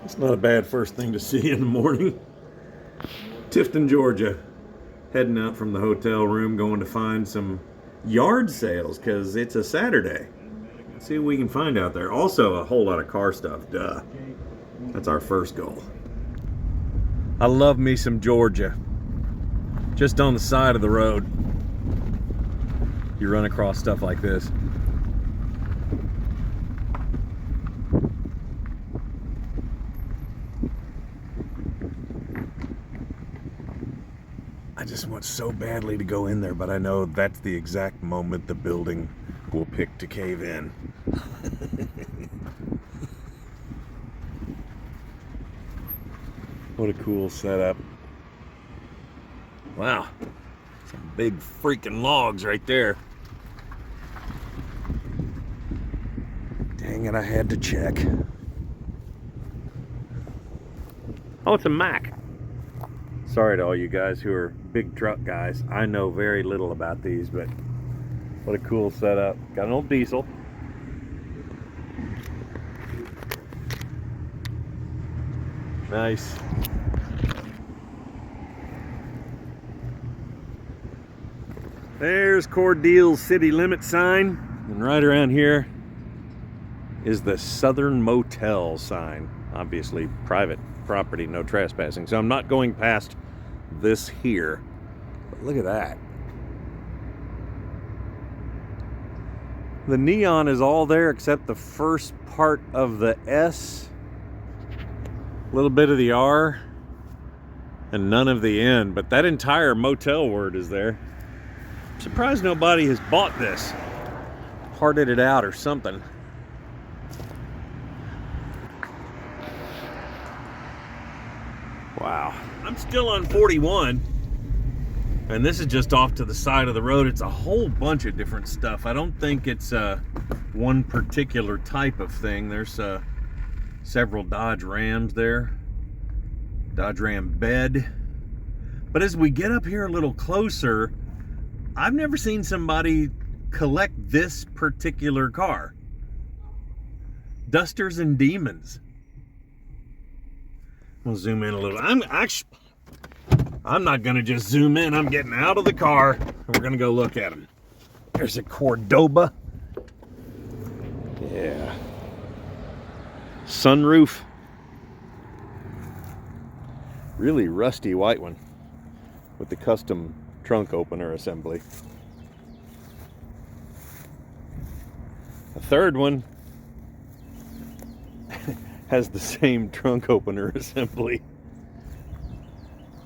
It's not a bad first thing to see in the morning. Tifton, Georgia. Heading out from the hotel room, going to find some yard sales because it's a Saturday. Let's see what we can find out there. Also, a whole lot of car stuff. Duh. That's our first goal. I love me some Georgia. Just on the side of the road, you run across stuff like this. I just want so badly to go in there, but I know that's the exact moment the building will pick to cave in. What a cool setup. Wow. Some big freaking logs right there. Dang it, I had to check. Oh, it's a Mack. Sorry to all you guys who are big truck guys. I know very little about these, but what a cool setup. Got an old diesel. Nice. There's Cordeel's city limit sign. And right around here is the Southern Motel sign. Obviously private property, no trespassing. So I'm not going past this here. But look at that. The neon is all there except the first part of the S, a little bit of the R, and none of the N. But that entire motel word is there. I'm surprised nobody has bought this, parted it out or something. Wow. I'm still on 41, and this is just off to the side of the road. It's a whole bunch of different stuff. I don't think it's one particular type of thing. There's several Dodge Rams there. Dodge Ram bed. But as we get up here a little closer, I've never seen somebody collect this particular car. Dusters and Demons. We'll zoom in a little. I'm not gonna just zoom in. I'm getting out of the car and we're gonna go look at them. There's a Cordoba. Yeah. Sunroof. Really rusty white one with the custom trunk opener assembly. A third one has the same trunk opener assembly.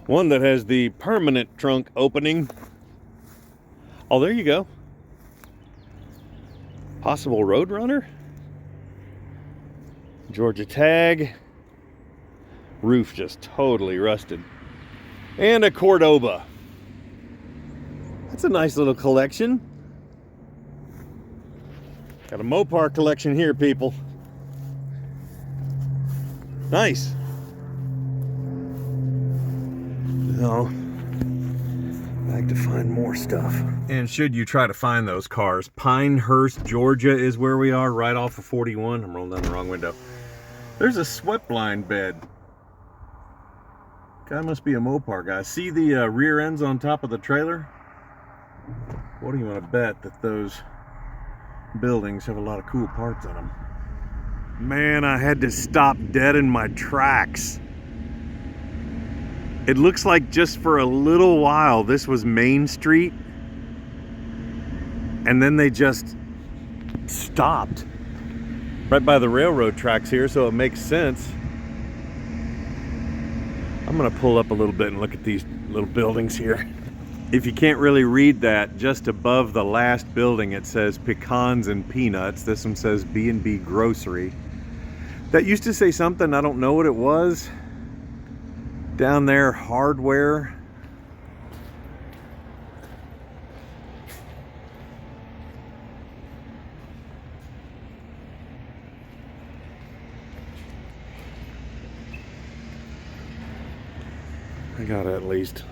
One that has the permanent trunk opening. Oh, there you go. Possible Roadrunner. Georgia tag. Roof just totally rusted. And a Cordoba. That's a nice little collection. Got a Mopar collection here, people. Nice. No. I like to find more stuff. And should you try to find those cars, Pinehurst, Georgia is where we are, right off of 41. I'm rolling down the wrong window. There's a swept line bed. Guy must be a Mopar guy. See the rear ends on top of the trailer? What do you want to bet that those buildings have a lot of cool parts on them? Man, I had to stop dead in my tracks. It looks like just for a little while this was Main Street, and then they just stopped right by the railroad tracks here, so it makes sense. I'm gonna pull up a little bit and look at these little buildings here. If you can't really read that, just above the last building it says Pecans and Peanuts. This one says B&B Grocery. That used to say something, I don't know what it was. Down there, Hardware. I got it at least.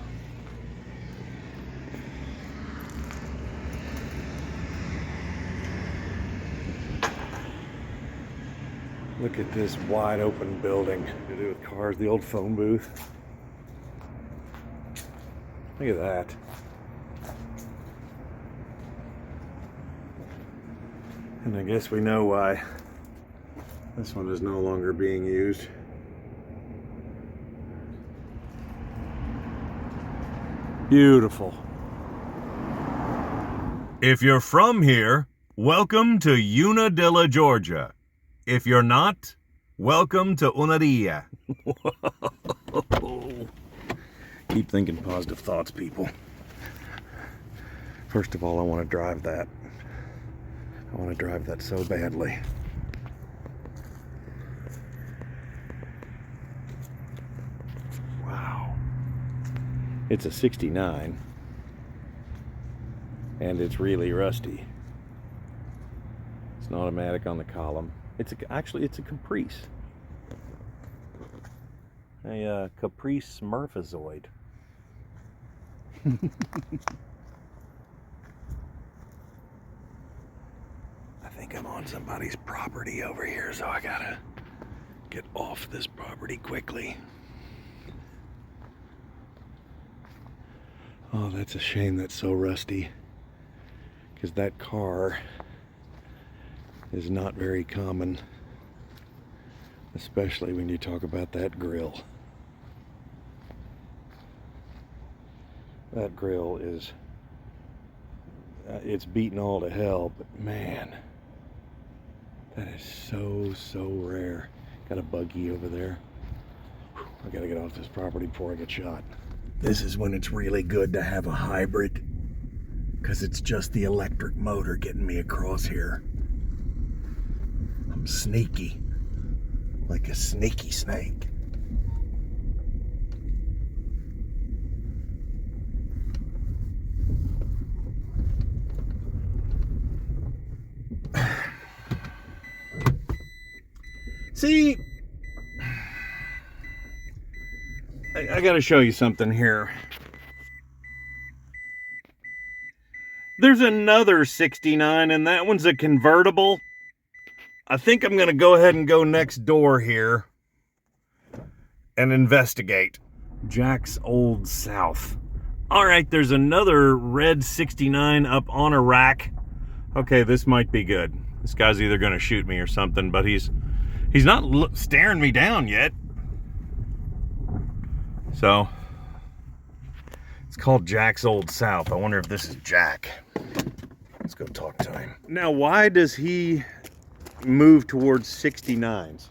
Look at this wide open building to do with cars, the old phone booth. Look at that. And I guess we know why this one is no longer being used. Beautiful. If you're from here, welcome to Unadilla, Georgia. If you're not, welcome to Unadilla. Keep thinking positive thoughts, people. First of all, I want to drive that. I want to drive that so badly. Wow. It's a 69. And it's really rusty. It's an automatic on the column. Actually, it's a Caprice. A Caprice Smurfazoid. I think I'm on somebody's property over here, so I gotta get off this property quickly. Oh, that's a shame that's so rusty, because that car is not very common, especially when you talk about that grill. That grill is, it's beaten all to hell, but man, that is so rare. Got a buggy over there. Whew, I gotta get off this property before I get shot. This is when it's really good to have a hybrid, because it's just the electric motor getting me across here. I'm sneaky, like a sneaky snake. See, I gotta show you something here. There's another 69, and that one's a convertible. I think I'm gonna go ahead and go next door here and investigate. Jack's Old South. All right, there's another red 69 up on a rack. Okay, this might be good. This guy's either gonna shoot me or something, but he's not staring me down yet. So, it's called Jack's Old South. I wonder if this is Jack. Let's go talk to him. Now, why does he move towards 69s?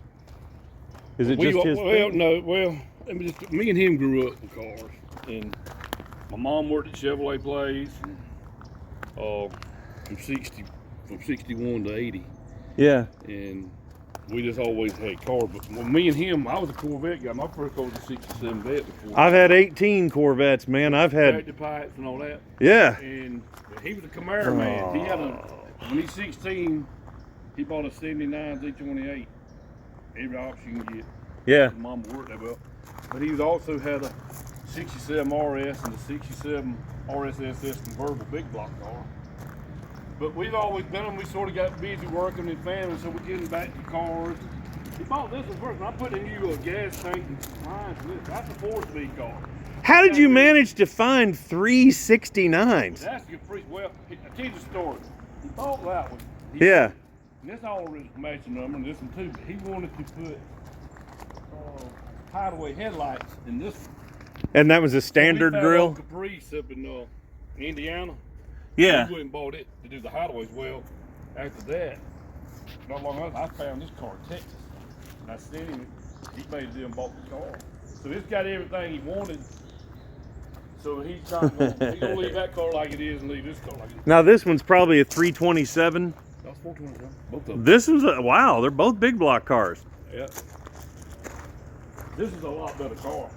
Is it just his thing? No, me and him grew up in cars. And my mom worked at Chevrolet Place from 61 to 80. Yeah. And we just always had cars. But when me and him, I was a Corvette guy. My first car was a 67 Vet before. I've had 18 Corvettes, man. I've had the pipes and all that. Yeah. And he was a Camaro man. He had when he's 16, he bought a 79 Z28. Every option you can get. Yeah. His mom worked that well. But he also had a 67 RS and a 67 RSSS convertible big block car. But we've always been them. We sort of got busy working in family, so we're getting back to cars. He bought this one first, and I'm putting you a gas tank and lines for this. That's a 4-speed car. How did you manage to find 3 69s? That's your free. Well, I'll tell you the story. He bought that one. Yeah. And this all his matching number, and this one too. But he wanted to put hideaway headlights in this one. And that was a standard grill? Caprice up in Indiana. Yeah. He went and bought it to do the hideaways. Well, after that, not long after, I found this car in Texas. And I sent him, he made it and bought the car. So it's got everything he wanted. So he's not gonna leave that car like it is and leave this car like it is. Now this one's probably a 327. That's 427. Both of them. This was wow, they're both big block cars. Yeah. This is a lot better car.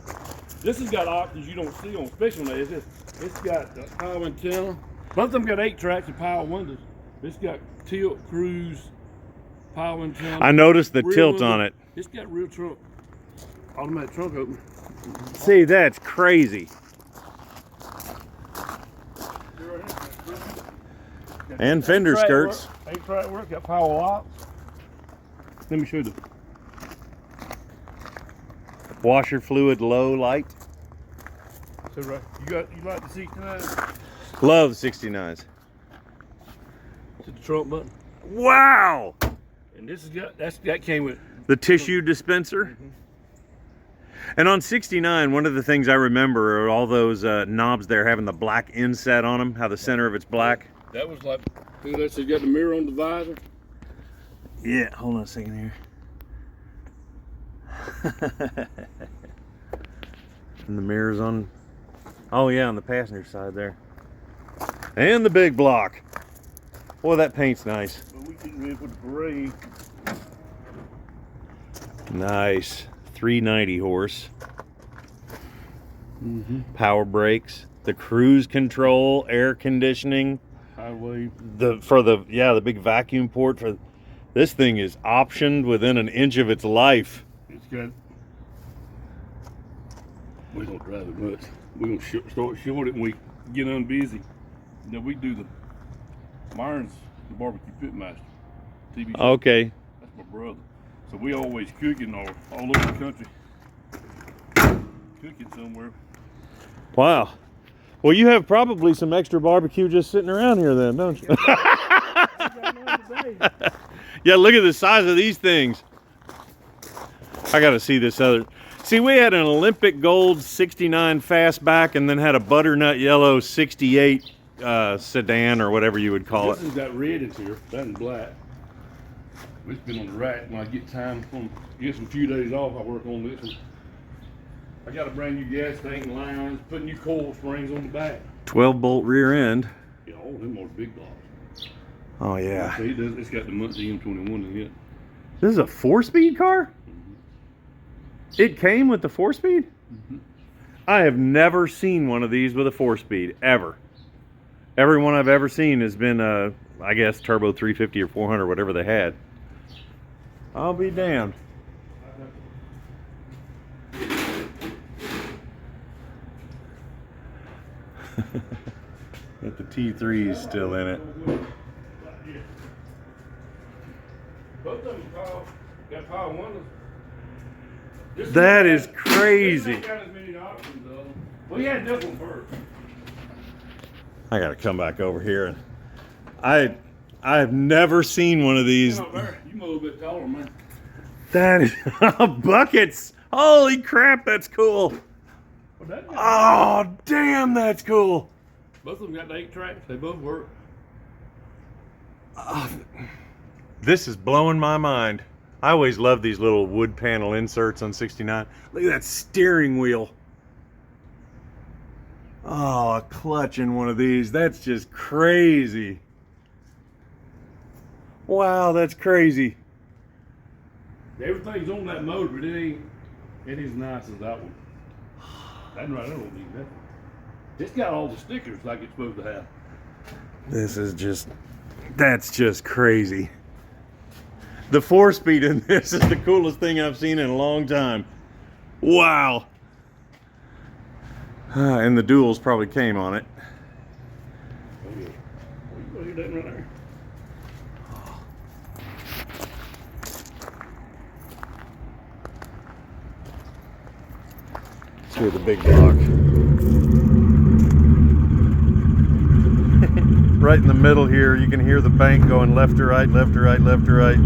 This has got options you don't see on special days. It's got power antenna. Both of them got 8 tracks and power windows. It's got tilt, cruise, power antenna. I noticed the tilt on it. It's got real trunk, automatic trunk opener. See, that's crazy. And fender skirts. 8 track work, got power locks. Let me show you Washer fluid low light. So right, you like the 69? Love 69s. To the trunk button. Wow! And this has got that came with The tissue dispenser. Mm-hmm. And on 69, one of the things I remember are all those knobs there having the black inset on them, how the center of it's black. That was like, see that? So you got the mirror on the visor. Yeah, hold on a second here. And the mirrors on, oh yeah, on the passenger side there. And the big block. Boy, that paint's nice. But we getting ready for the parade. Nice. 390 horse. Mm-hmm. Power brakes. The cruise control, air conditioning. Highway. The big vacuum port for this thing is optioned within an inch of its life. It's got. We don't drive it much. We're gonna start short it when we get unbusy. You know, we do the Myron's the barbecue pitmaster. TV show. Okay. That's my brother. So we always cooking all over the country. Cooking somewhere. Wow. Well, you have probably some extra barbecue just sitting around here then, don't you? Yeah, look at the size of these things. I got to see this other. See, we had an Olympic gold 69 fastback and then had a butternut yellow 68 sedan or whatever you would call This has got red in here, that and black. It's been on the rack. When I get time from get some few days off, I work on this one. I got a brand new gas tank and lines, put new coil springs on the back. 12-bolt rear end. Yeah, all of them are big blocks. Oh, yeah. See, it's got the Muncie M21 in it. This is a 4-speed car? Mm-hmm. It came with the 4-speed? Mm-hmm. I have never seen one of these with a 4-speed, ever. Every one I've ever seen has been, I guess, turbo 350 or 400, whatever they had. I'll be damned. But the T3 is still in it. Both of them got power windows. That is crazy. This ain't got as many options though. Well, he had this one first. I gotta come back over here. I've never seen one of these. You a little bit taller, man. That is buckets. Holy crap, that's cool. Oh, damn, that's cool. Both of them got the 8 tracks. They both work. This is blowing my mind. I always love these little wood panel inserts on 69. Look at that steering wheel. Oh, a clutch in one of these. That's just crazy. Wow, that's crazy. Everything's on that motor, but it ain't as nice as that one. That right there don't need that. It's got all the stickers like it's supposed to have. That's just crazy. The 4-speed in this is the coolest thing I've seen in a long time. Wow. And the duals probably came on it. Oh yeah. Well, you go hear that right there. Let's hear the big block. Right in the middle here, you can hear the bank going left to right, left to right, left to right.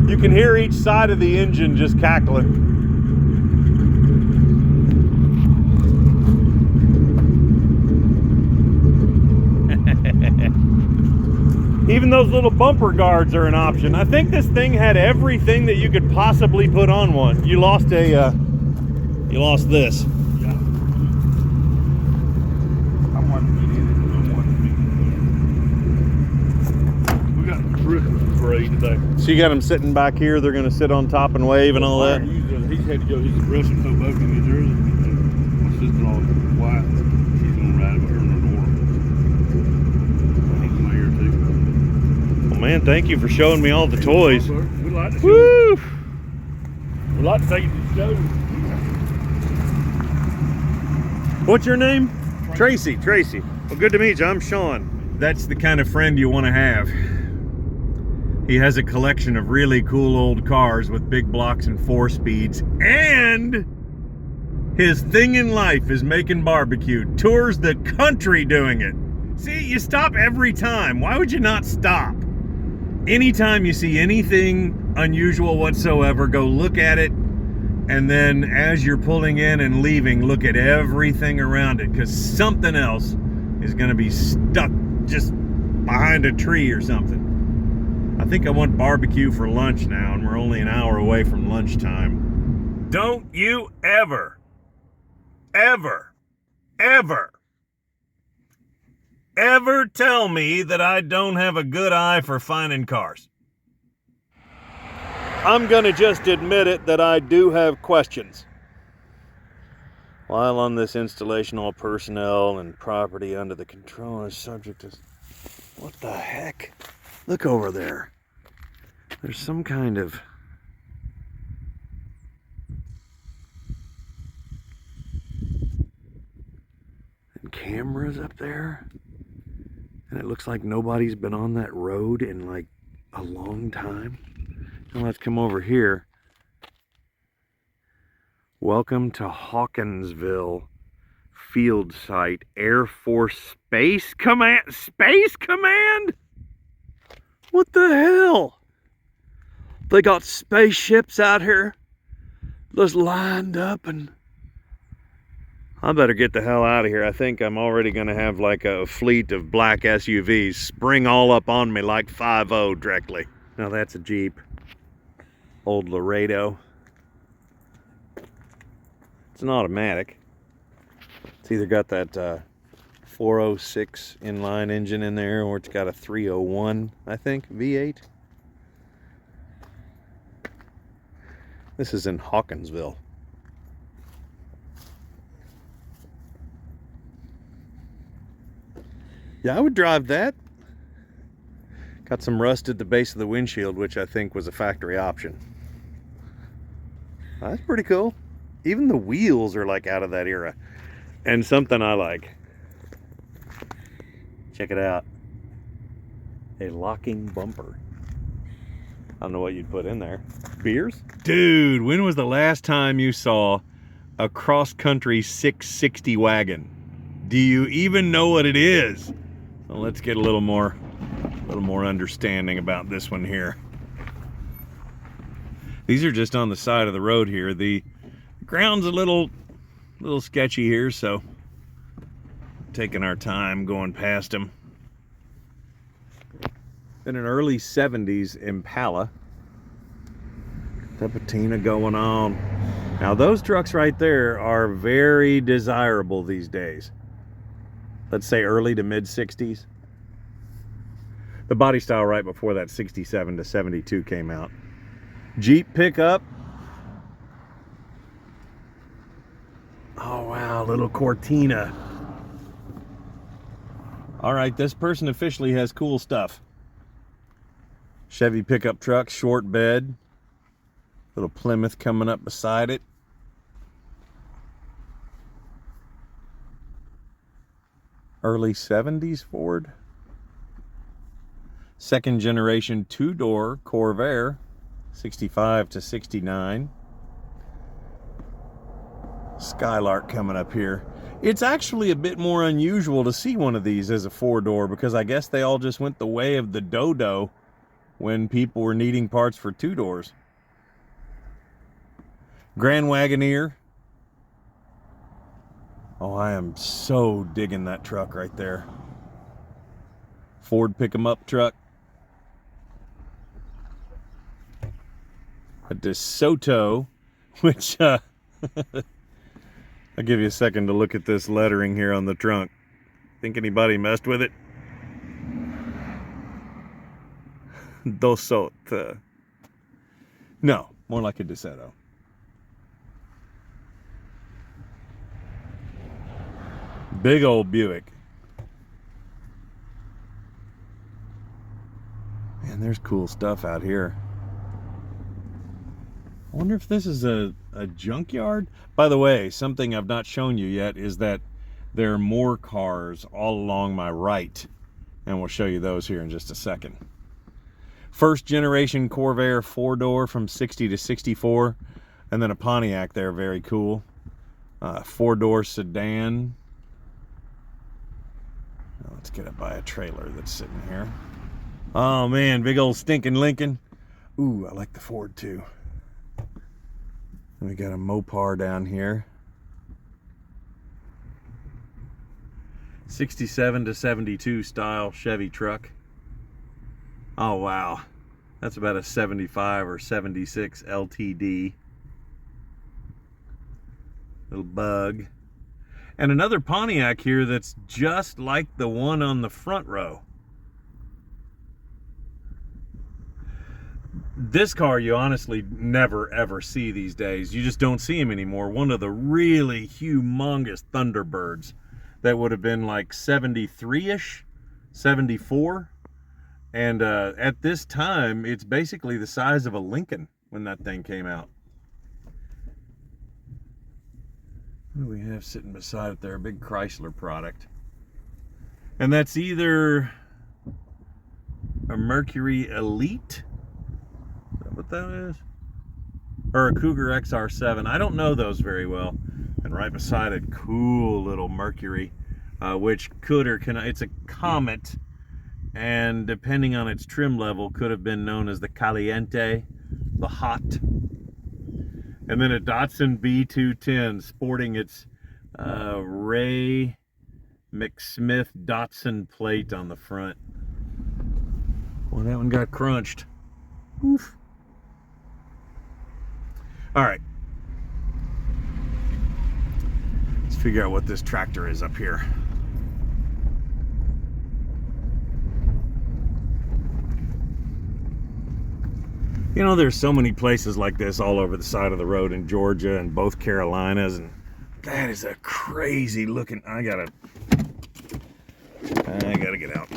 You can hear each side of the engine just cackling. Even those little bumper guards are an option. I think this thing had everything that you could possibly put on one. You lost this. Yeah. I wanted to get in it. We got a Christmas parade today. So you got them sitting back here. They're going to sit on top and wave and all that. He's had to go. He's Russian Hoboken, New Jersey. My sister-in-law's wife. She's gonna ride with her and her daughter. He's my ear too. Well, man, thank you for showing me all the toys. We like to show. Woo! We like to take you to the show. What's your name? Tracy. Well, good to meet you. I'm Sean. That's the kind of friend you want to have. He has a collection of really cool old cars with big blocks and 4-speeds, and his thing in life is making barbecue. Tours the country doing it. See, you stop every time. Why would you not stop? Anytime you see anything unusual whatsoever, go look at it, and then as you're pulling in and leaving, look at everything around it, because something else is going to be stuck just behind a tree or something. I think I want barbecue for lunch now, and we're only an hour away from lunchtime. Don't you ever tell me that I don't have a good eye for finding cars. I'm gonna just admit it that I do have questions. While on this installation, all personnel and property under the control is subject to... What the heck? Look over there. There's some kind of... And cameras up there. And it looks like nobody's been on that road in like a long time. Now let's come over here. Welcome to Hawkinsville Field Site, Air Force Space Command. Space Command? What the hell? They got spaceships out here just lined up, and I better get the hell out of here. I think I'm already going to have like a fleet of black SUVs spring all up on me like 5-0 directly. Now that's a Jeep. Old Laredo. It's an automatic. It's either got that 406 inline engine in there, or it's got a 301, I think, V8. This is in Hawkinsville. Yeah, I would drive that. Got some rust at the base of the windshield, which I think was a factory option. That's pretty cool. Even the wheels are like out of that era. And something I like. Check it out. A locking bumper. I don't know what you'd put in there. Beers? Dude, when was the last time you saw a cross-country 660 wagon? Do you even know what it is? Well, let's get a little more understanding about this one here. These are just on the side of the road here. The ground's a little sketchy here, so taking our time going past them. Then an early 70s Impala. The patina going on. Now those trucks right there are very desirable these days. Let's say early to mid 60s. The body style right before that 67 to 72 came out. Jeep pickup. Oh wow, little Cortina. All right, this person officially has cool stuff. Chevy pickup truck, short bed. Little Plymouth coming up beside it. Early 70s Ford. Second generation 2-door Corvair, 65 to 69. Skylark coming up here. It's actually a bit more unusual to see one of these as a 4-door, because I guess they all just went the way of the Dodo when people were needing parts for 2-doors. Grand Wagoneer. Oh, I am so digging that truck right there. Ford pick-em-up truck. A DeSoto, which I'll give you a second to look at this lettering here on the trunk. Think anybody messed with it? DeSoto. No, more like a DeSoto. Big old Buick. Man, there's cool stuff out here. I wonder if this is a junkyard. By the way, something I've not shown you yet is that there are more cars all along my right. And we'll show you those here in just a second. First generation Corvair 4-door from 60 to 64. And then a Pontiac there, very cool. 4-door sedan. Now let's get it by a trailer that's sitting here. Oh man, big old stinking Lincoln. Ooh, I like the Ford too. And we got a Mopar down here. 67 to 72 style Chevy truck. Oh wow, that's about a 75 or 76 LTD. Little bug. And another Pontiac here that's just like the one on the front row. This car you honestly never ever see these days. You just don't see them anymore. One of the really humongous Thunderbirds that would have been like 73-ish, 74. And at this time, it's basically the size of a Lincoln when that thing came out. What do we have sitting beside it there? A big Chrysler product. And that's either a Mercury Elite. Is that what that is? Or a Cougar XR7. I don't know those very well. And right beside it, cool little Mercury, which could or cannot, it's a Comet. And depending on its trim level, could have been known as the Caliente, the Hot. And then a Datsun B210 sporting its Ray McSmith Datsun plate on the front. Well, that one got crunched. Oof. All right. Let's figure out what this tractor is up here. You know, there's so many places like this all over the side of the road in Georgia and both Carolinas, and that is a crazy looking. I gotta get out.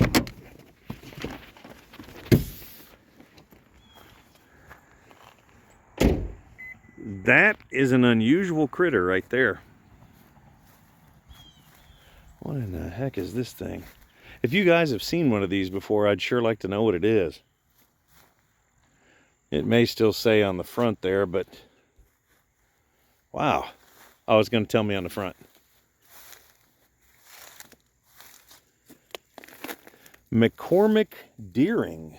That is an unusual critter right there. What in the heck is this thing? If you guys have seen one of these before, I'd sure like to know what it is. It may still say on the front there, but wow. Oh, it's going to tell me on the front. McCormick Deering.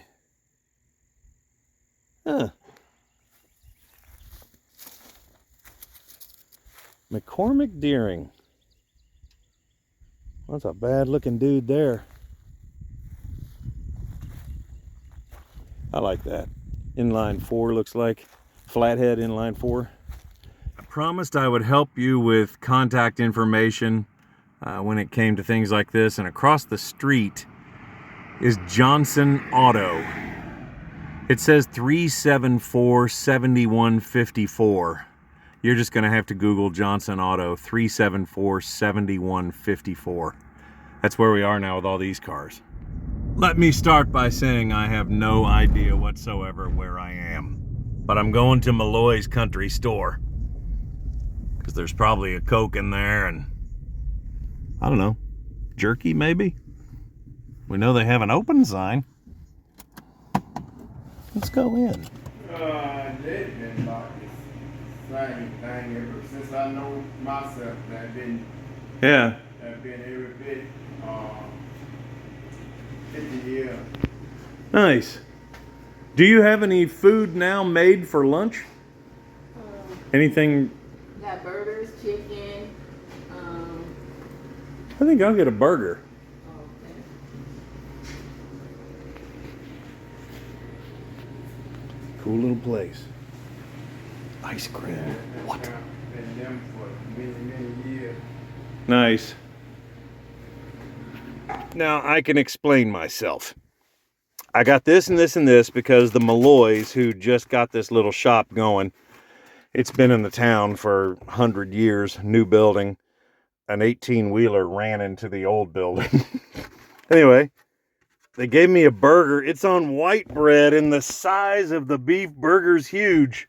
Huh. McCormick Deering. That's a bad looking dude there. I like that. Inline 4 looks like. Flathead inline 4. I promised I would help you with contact information when it came to things like this. And across the street is Johnson Auto. It says 374-7154. You're just going to have to Google Johnson Auto 374-7154. That's where we are now with all these cars. Let me start by saying I have no idea whatsoever where I am. But I'm going to Malloy's country store. Because there's probably a Coke in there and, I don't know, jerky maybe? We know they have an open sign. Let's go in. They've been like this same thing ever since I know myself. I've been every bit 50 years. Nice. Do you have any food now made for lunch? Anything? Got burgers, chicken. I think I'll get a burger. Okay. Cool little place. Ice cream. What? Been them for many years. Nice. Now I can explain myself. I got this and this and this because the Malloys, who just got this little shop going, it's been in the town for 100 years, new building. An 18-wheeler ran into the old building. Anyway, they gave me a burger. It's on white bread and the size of the beef burger's huge.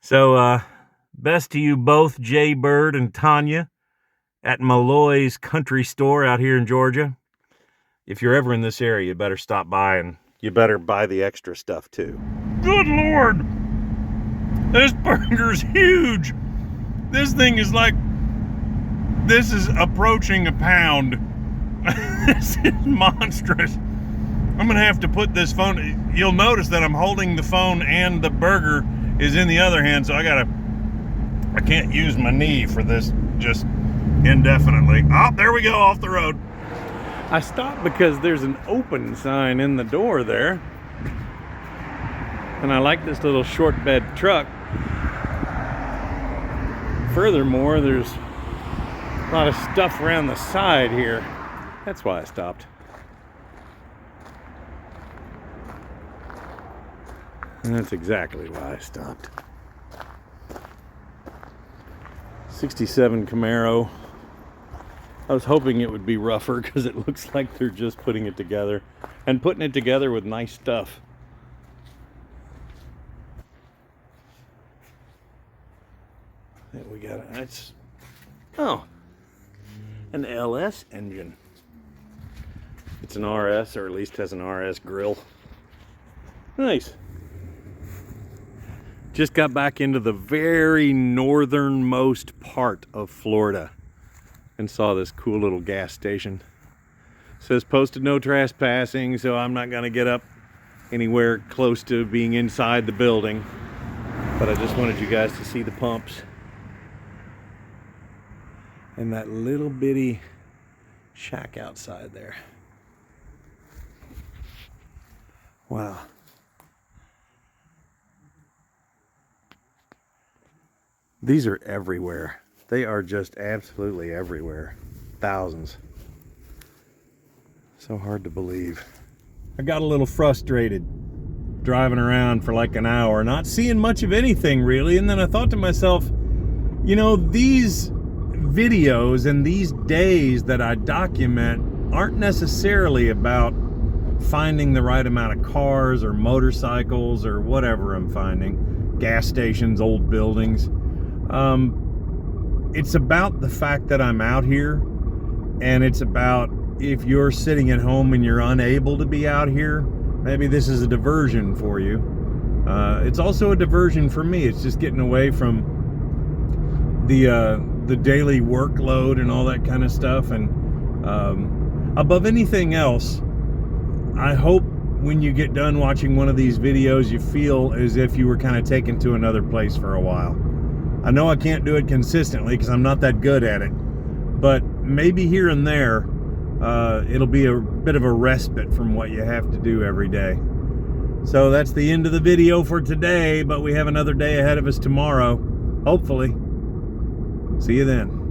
So, best to you both, Jay Bird and Tanya, at Malloy's country store out here in Georgia. If you're ever in this area, you better stop by and, you better buy the extra stuff too. Good Lord! This burger's huge! This thing is like, this is approaching a pound. This is monstrous. I'm gonna have to put this phone, you'll notice that I'm holding the phone and the burger is in the other hand, so I can't use my knee for this just indefinitely. Oh, there we go, off the road. I stopped because there's an open sign in the door there. And I like this little short bed truck. Furthermore, there's a lot of stuff around the side here. That's why I stopped. And that's exactly why I stopped. 67 Camaro. I was hoping it would be rougher because it looks like they're just putting it together and putting it together with nice stuff. Then we got that's an LS engine. It's an RS, or at least has an RS grill. Nice. Just got back into the very northernmost part of Florida and saw this cool little gas station. Says posted no trespassing, so I'm not gonna get up anywhere close to being inside the building. But I just wanted you guys to see the pumps. And that little bitty shack outside there. Wow. These are everywhere. They are just absolutely everywhere. Thousands. So hard to believe. I got a little frustrated driving around for like an hour, not seeing much of anything really, and then I thought to myself, you know, these videos and these days that I document aren't necessarily about finding the right amount of cars or motorcycles or whatever I'm finding, gas stations, old buildings. It's about the fact that I'm out here, and it's about if you're sitting at home and you're unable to be out here, maybe this is a diversion for you. It's also a diversion for me. It's just getting away from the daily workload and all that kind of stuff. And above anything else, I hope when you get done watching one of these videos, you feel as if you were kind of taken to another place for a while. I know I can't do it consistently because I'm not that good at it, but maybe here and there, it'll be a bit of a respite from what you have to do every day. So that's the end of the video for today, but we have another day ahead of us tomorrow, hopefully. See you then.